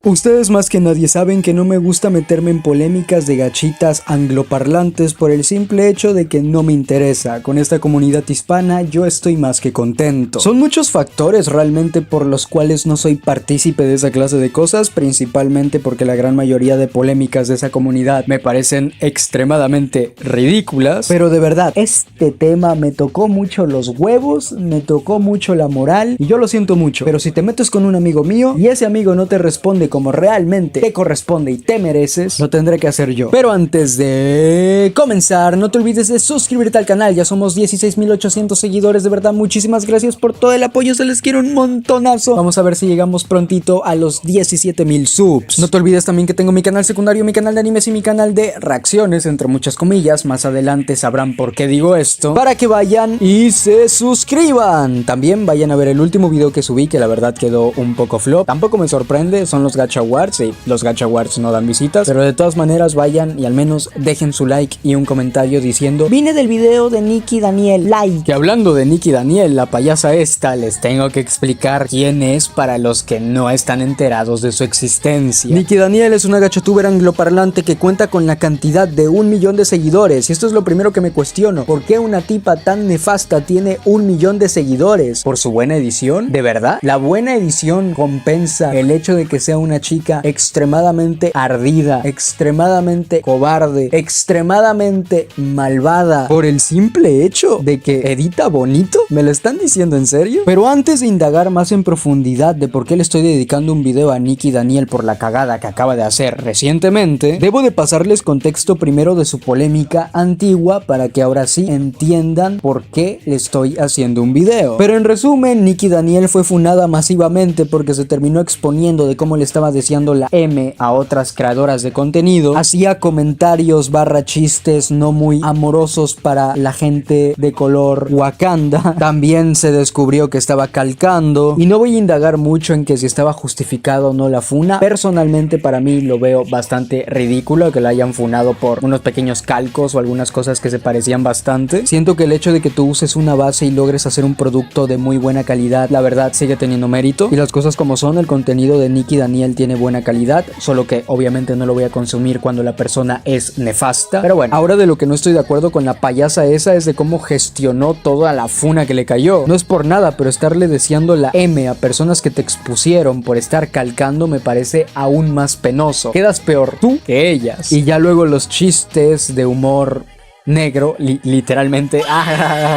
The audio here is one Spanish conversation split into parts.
Ustedes más que nadie saben que no me gusta meterme en polémicas de gachitas angloparlantes por el simple hecho de que no me interesa. Con esta comunidad hispana yo estoy más que contento. Son muchos factores realmente por los cuales no soy partícipe de esa clase de cosas, principalmente porque la gran mayoría de polémicas de esa comunidad me parecen extremadamente ridículas. Pero de verdad, este tema me tocó mucho los huevos, me tocó mucho la moral y yo lo siento mucho. Pero si te metes con un amigo mío y ese amigo no te responde como realmente te corresponde y te mereces, lo tendré que hacer yo. Pero antes de comenzar, no te olvides de suscribirte al canal. Ya somos 16.800 seguidores. De verdad, muchísimas gracias por todo el apoyo. Se les quiere un montonazo. Vamos a ver si llegamos prontito a los 17.000 subs. No te olvides también que tengo mi canal secundario, mi canal de animes y mi canal de reacciones, entre muchas comillas. Más adelante sabrán por qué digo esto, para que vayan y se suscriban. También vayan a ver el último video que subí, que la verdad quedó un poco flop. Tampoco me sorprende, son los Gacha Awards, y los Gacha Awards no dan visitas, pero de todas maneras vayan y al menos dejen su like y un comentario diciendo: vine del video de Nicky Daniel, like. Que hablando de Nicky Daniel, la payasa esta, les tengo que explicar quién es para los que no están enterados de su existencia. Nicky Daniel es una gachatuber angloparlante que cuenta con la cantidad de 1 millón de seguidores, y esto es lo primero que me cuestiono: ¿por qué una tipa tan nefasta tiene 1 millón de seguidores? ¿Por su buena edición? ¿De verdad? ¿La buena edición compensa el hecho de que sea una chica extremadamente ardida, extremadamente cobarde, extremadamente malvada por el simple hecho de que edita bonito? ¿Me lo están diciendo en serio? Pero antes de indagar más en profundidad de por qué le estoy dedicando un video a Nicky Daniel por la cagada que acaba de hacer recientemente, debo de pasarles contexto primero de su polémica antigua para que ahora sí entiendan por qué le estoy haciendo un video. Pero en resumen, Nicky Daniel fue funada masivamente porque se terminó exponiendo de cómo le estaba deseando la M a otras creadoras de contenido, hacía comentarios / chistes no muy amorosos para la gente de color Wakanda. También se descubrió que estaba calcando, y no voy a indagar mucho en que si estaba justificado o no la funa. Personalmente, para mí lo veo bastante ridículo que la hayan funado por unos pequeños calcos o algunas cosas que se parecían bastante. Siento que el hecho de que tú uses una base y logres hacer un producto de muy buena calidad, la verdad sigue teniendo mérito, y las cosas como son, el contenido de Nicky Daniel tiene buena calidad, solo que obviamente no lo voy a consumir cuando la persona es nefasta. Pero bueno, ahora de lo que no estoy de acuerdo con la payasa esa es de cómo gestionó toda la funa que le cayó. No es por nada, pero estarle deseando la M a personas que te expusieron por estar calcando me parece aún más penoso. Quedas peor tú que ellas. Y ya luego los chistes de humor negro, literalmente.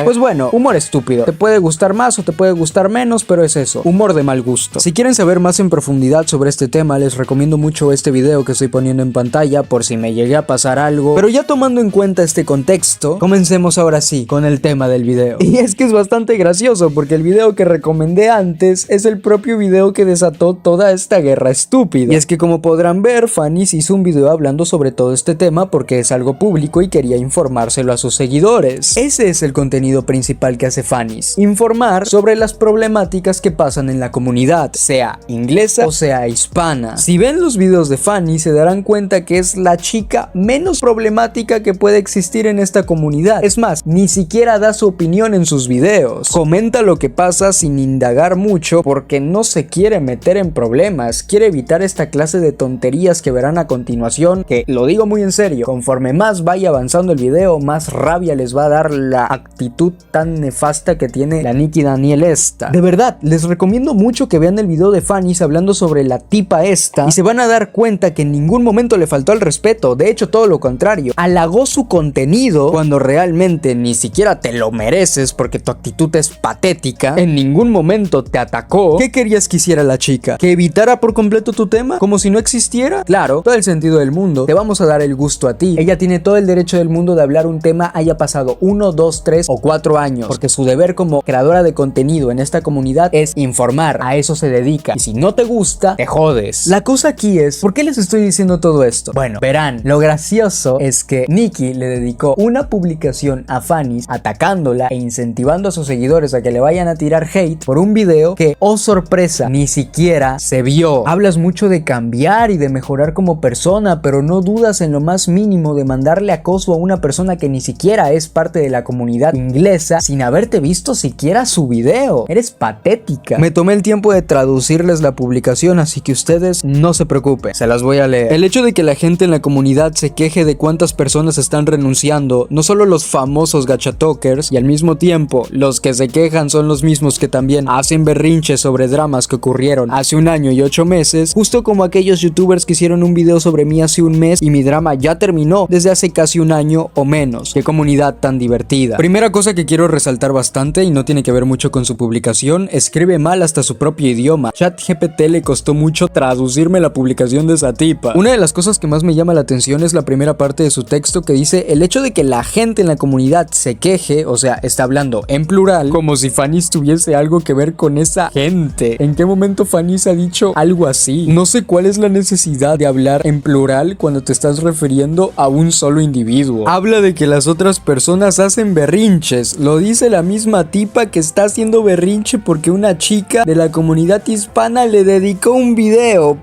Pues bueno, humor estúpido. Te puede gustar más o te puede gustar menos, pero es eso, humor de mal gusto. Si quieren saber más en profundidad sobre este tema, les recomiendo mucho este video que estoy poniendo en pantalla por si me llegué a pasar algo. Pero ya tomando en cuenta este contexto, comencemos ahora sí con el tema del video. Y es que es bastante gracioso porque el video que recomendé antes es el propio video que desató toda esta guerra estúpida. Y es que, como podrán ver, Fanny's hizo un video hablando sobre todo este tema porque es algo público y quería informárselo a sus seguidores. Ese es el contenido principal que hace Fanny's: informar sobre las problemáticas que pasan en la comunidad, sea inglesa o sea hispana. Si ven los videos de Fanny, se darán cuenta que es la chica menos problemática que puede existir en esta comunidad. Es más, ni siquiera da su opinión en sus videos. Comenta lo que pasa sin indagar mucho porque no se quiere meter en problemas. Quiere evitar esta clase de tonterías que verán a continuación, que lo digo muy en serio, conforme más vaya avanzando el video, más rabia les va a dar la actitud tan nefasta que tiene la Nicky Daniel esta. De verdad, les recomiendo mucho que vean el video de Fanny's hablando sobre la tipa esta y se van a dar cuenta que en ningún momento le faltó al respeto. De hecho, todo lo contrario, halagó su contenido cuando realmente ni siquiera te lo mereces porque tu actitud es patética. En ningún momento te atacó. ¿Qué querías que hiciera la chica? ¿Que evitara por completo tu tema? ¿Como si no existiera? Claro, todo el sentido del mundo. Te vamos a dar el gusto a ti. Ella tiene todo el derecho del mundo de hablar un tema haya pasado 1, 2, 3 o 4 años, porque su deber como creadora de contenido en esta comunidad es informar, a eso se dedica, y si no te gusta, te jodes. La cosa aquí es, ¿por qué les estoy diciendo todo esto? Bueno, verán, lo gracioso es que Nicky le dedicó una publicación a Fanny's atacándola e incentivando a sus seguidores a que le vayan a tirar hate por un video que, oh sorpresa, ni siquiera se vio. Hablas mucho de cambiar y de mejorar como persona, pero no dudas en lo más mínimo de mandarle acoso a una persona persona que ni siquiera es parte de la comunidad inglesa sin haberte visto siquiera su video. Eres patética. Me tomé el tiempo de traducirles la publicación, así que ustedes no se preocupen, se las voy a leer. El hecho de que la gente en la comunidad se queje de cuántas personas están renunciando, no solo los famosos gachatokers, y al mismo tiempo los que se quejan son los mismos que también hacen berrinches sobre dramas que ocurrieron hace 1 año y 8 meses, justo como aquellos youtubers que hicieron un video sobre mí hace 1 mes y mi drama ya terminó desde hace casi 1 año o menos. Qué comunidad tan divertida. Primera cosa que quiero resaltar bastante, y no tiene que ver mucho con su publicación: escribe mal hasta su propio idioma. ChatGPT le costó mucho traducirme la publicación de esa tipa. Una de las cosas que más me llama la atención es la primera parte de su texto, que dice: el hecho de que la gente en la comunidad se queje, o sea, está hablando en plural, como si Fanny's tuviese algo que ver con esa gente. ¿En qué momento Fanny's ha dicho algo así? No sé cuál es la necesidad de hablar en plural cuando te estás refiriendo a un solo individuo. Habla de que las otras personas hacen berrinches. Lo dice la misma tipa que está haciendo berrinche porque una chica de la comunidad hispana le dedicó un video.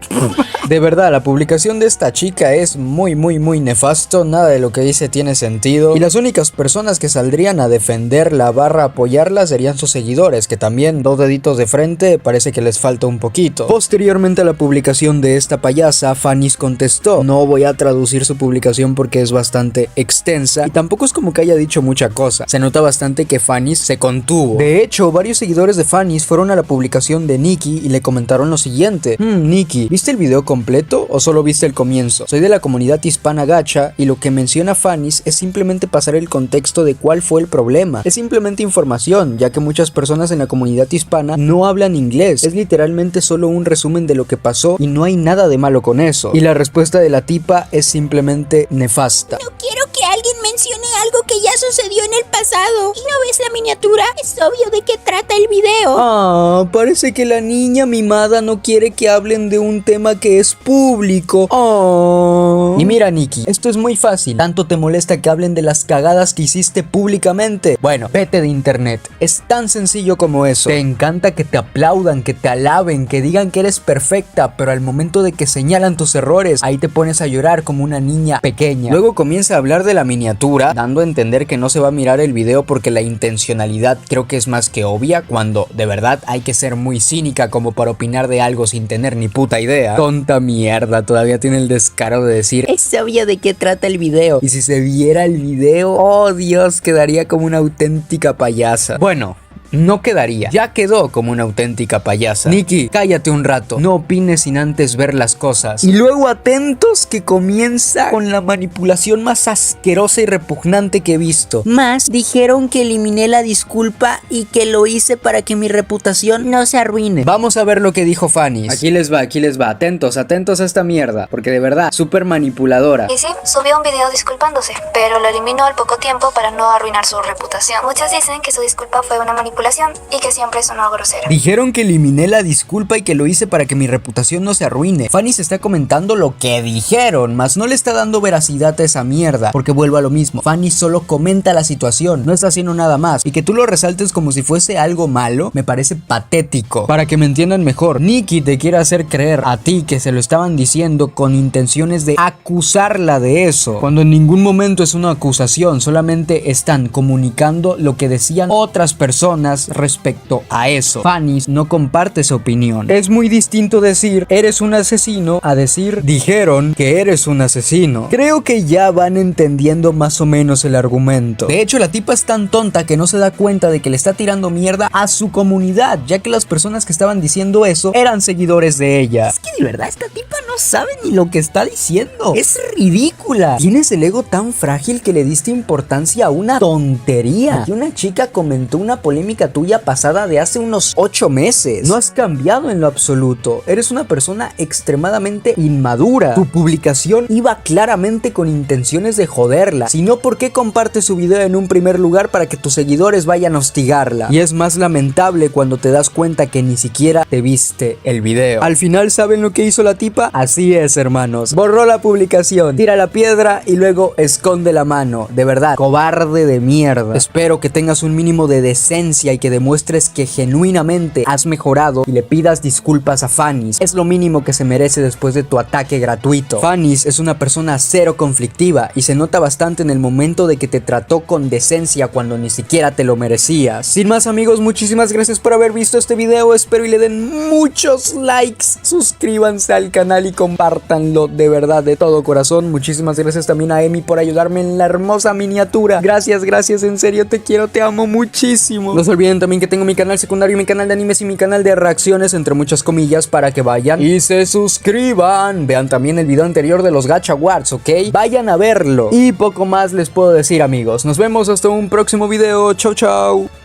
De verdad, la publicación de esta chica es muy nefasto. Nada de lo que dice tiene sentido, y las únicas personas que saldrían a defenderla / apoyarla serían sus seguidores, que también, 2 deditos de frente, parece que les falta un poquito. Posteriormente a la publicación de esta payasa, Fanny's contestó. No voy a traducir su publicación porque es bastante extensa y tampoco es como que haya dicho mucha cosa. Se nota bastante que Fanny's se contuvo. De hecho, varios seguidores de Fanny's fueron a la publicación de Nikki y le comentaron lo siguiente: Nikki, ¿viste el video completo o solo viste el comienzo? Soy de la comunidad hispana gacha y lo que menciona Fanny's es simplemente pasar el contexto de cuál fue el problema. Es simplemente información, ya que muchas personas en la comunidad hispana no hablan inglés. Es literalmente solo un resumen de lo que pasó y no hay nada de malo con eso. Y la respuesta de la tipa es simplemente nefasta. No quiero que alguien mencione algo que ya sucedió en el pasado. ¿Y no ves la miniatura? Es obvio de qué trata el video. Parece que la niña mimada no quiere que hablen de un tema que es público. Y mira, Nikki, esto es muy fácil. ¿Tanto te molesta que hablen de las cagadas que hiciste públicamente? Bueno, vete de internet. Es tan sencillo como eso. Te encanta que te aplaudan, que te alaben, que digan que eres perfecta, pero al momento de que señalan tus errores, ahí te pones a llorar como una niña pequeña. Luego comienza a hablar de la miniatura, dando a entender que no se va a mirar el video porque la intencionalidad creo que es más que obvia, cuando de verdad hay que ser muy cínica como para opinar de algo sin tener ni puta idea. Tonta mierda, todavía tiene el descaro de decir: es obvio de qué trata el video. Y si se viera el video, oh Dios, quedaría como una auténtica payasa. Bueno, no quedaría, ya quedó como una auténtica payasa. Nikki, cállate un rato, no opines sin antes ver las cosas. Y luego atentos que comienza con la manipulación más asquerosa y repugnante que he visto. Más dijeron que eliminé la disculpa y que lo hice para que mi reputación no se arruine. Vamos a ver lo que dijo Fanny's. Aquí les va, atentos a esta mierda, porque de verdad, súper manipuladora. Y sí, subió un video disculpándose, pero lo eliminó al poco tiempo para no arruinar su reputación. Muchos dicen que su disculpa fue una manipulación y que siempre sonó grosera. Dijeron que eliminé la disculpa y que lo hice para que mi reputación no se arruine. Fanny's está comentando lo que dijeron, mas no le está dando veracidad a esa mierda, porque vuelvo a lo mismo. Fanny's solo comenta la situación, no está haciendo nada más, y que tú lo resaltes como si fuese algo malo, me parece patético. Para que me entiendan mejor, Nikki te quiere hacer creer a ti que se lo estaban diciendo con intenciones de acusarla de eso, cuando en ningún momento es una acusación, solamente están comunicando lo que decían otras personas respecto a eso. Fanny's no comparte su opinión. Es muy distinto decir eres un asesino a decir dijeron que eres un asesino. Creo que ya van entendiendo más o menos el argumento. De hecho, la tipa es tan tonta que no se da cuenta de que le está tirando mierda a su comunidad, ya que las personas que estaban diciendo eso eran seguidores de ella. Es que de verdad esta tipa no sabe ni lo que está diciendo. Es ridícula. Tienes el ego tan frágil que le diste importancia a una tontería. Y una chica comentó una polémica tuya pasada de hace unos 8 meses. No has cambiado en lo absoluto. Eres una persona extremadamente inmadura. Tu publicación iba claramente con intenciones de joderla. Si no, ¿por qué compartes su video en un primer lugar para que tus seguidores vayan a hostigarla? Y es más lamentable cuando te das cuenta que ni siquiera te viste el video. Al final, ¿saben lo que hizo la tipa? Así es, hermanos. Borró la publicación, tira la piedra y luego esconde la mano. De verdad, cobarde de mierda. Espero que tengas un mínimo de decencia y que demuestres que genuinamente has mejorado y le pidas disculpas a Fanny's. Es lo mínimo que se merece después de tu ataque gratuito. Fanny's es una persona cero conflictiva y se nota bastante en el momento de que te trató con decencia cuando ni siquiera te lo merecías. Sin más, amigos, muchísimas gracias por haber visto este video. Espero y le den muchos likes, suscríbanse al canal y compártanlo de verdad, de todo corazón. Muchísimas gracias también a Emi por ayudarme en la hermosa miniatura. Gracias, en serio te quiero, te amo muchísimo. No se olviden también que tengo mi canal secundario, mi canal de animes y mi canal de reacciones, entre muchas comillas, para que vayan y se suscriban. Vean también el video anterior de los Gacha Awards, ¿ok? Vayan a verlo. Y poco más les puedo decir, amigos. Nos vemos hasta un próximo video. Chau, chau.